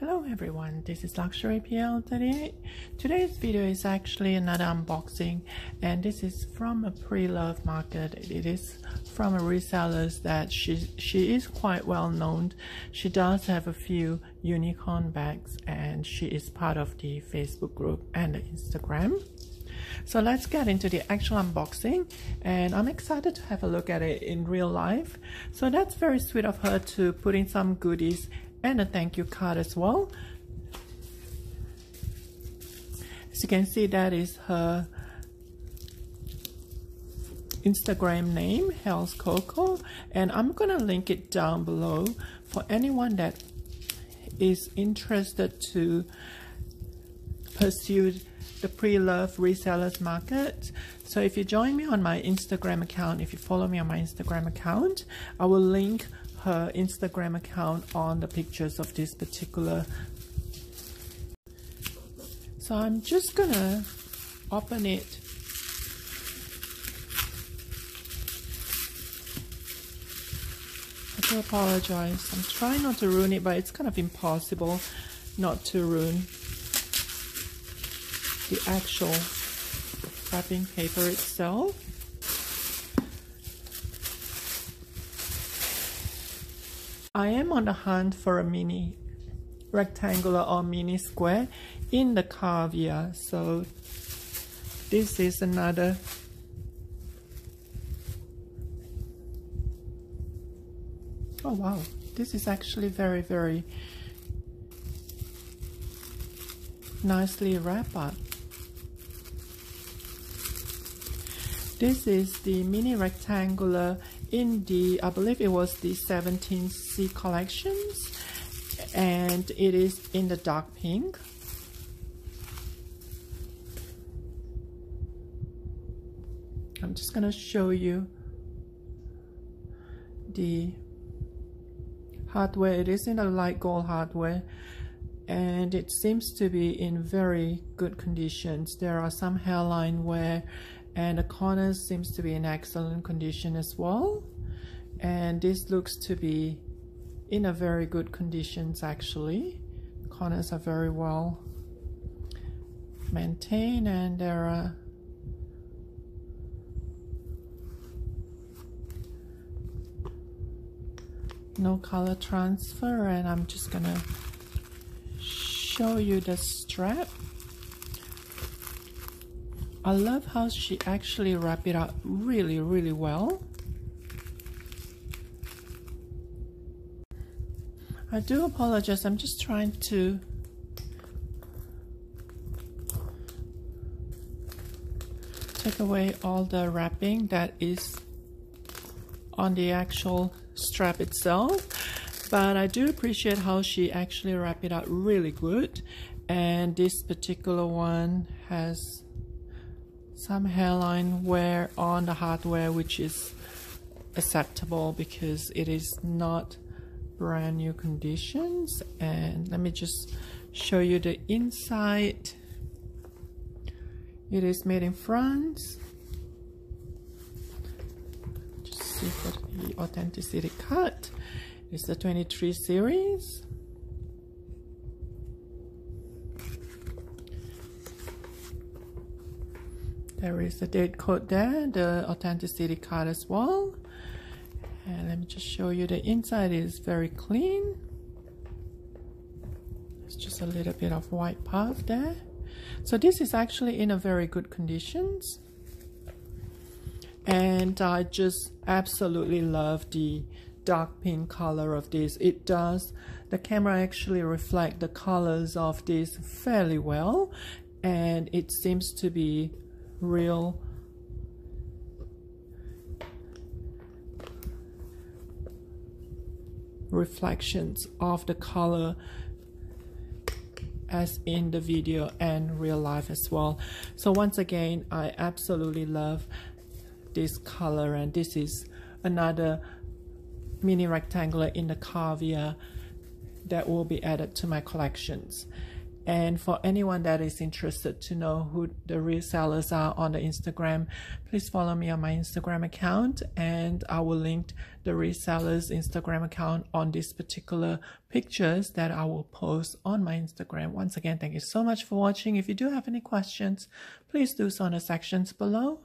Hello everyone, this is Luxury PL38. Today's video is actually another unboxing, and this is from a pre-loved market. It is from a reseller that she is quite well known. She does have a few unicorn bags, and she is part of the Facebook group and the Instagram. So let's get into the actual unboxing, and I'm excited to have a look at it in real life. So that's very sweet of her to put in some goodies and a thank you card as well. As you can see, that is her Instagram name, Hell's Coco, and I'm gonna link it down below for anyone that is interested to pursue the pre-loved resellers market. So if you join me on my Instagram account, if you follow me on my Instagram account, I will link her Instagram account on the pictures of this particular. So I'm just gonna open it. I do apologize. I'm trying not to ruin it, but it's kind of impossible not to ruin the actual wrapping paper itself. I am on the hunt for a mini rectangular or mini square in the Caviar, so this is another oh wow, this is actually very nicely wrapped up. This is the mini rectangular in the, I believe it was the 17C collections, and it is in the dark pink. I'm just gonna show you the hardware. It is in a light gold hardware, and it seems to be in very good conditions. There are some hairline wear, and the corners seems to be in excellent condition as well, and this looks to be in a very good conditions. Actually, the corners are very well maintained, and there are no color transfer. And I'm just gonna show you the strap. I love how she actually wrapped it up really well. I do apologize, I'm just trying to take away all the wrapping that is on the actual strap itself, but I do appreciate how she actually wrapped it up really good. And this particular one has some hairline wear on the hardware, which is acceptable because it is not brand new conditions. And let me just show you the inside. It is made in France. Just see for the authenticity cut. It's the 23 series. There is the date code there, the authenticity card as well. And let me just show you the inside is very clean. It's just a little bit of white puff there. So this is actually in a very good conditions. And I just absolutely love the dark pink color of this. It does, the camera actually reflect the colors of this fairly well, and it seems to be real reflections of the color as in the video and real life as well. So once again, I absolutely love this color, and this is another mini rectangular in the Caviar that will be added to my collections. And for anyone that is interested to know who the resellers are on the Instagram, please follow me on my Instagram account, and I will link the resellers Instagram account on these particular pictures that I will post on my Instagram. Once again, thank you so much for watching. If you do have any questions, please do so in the sections below.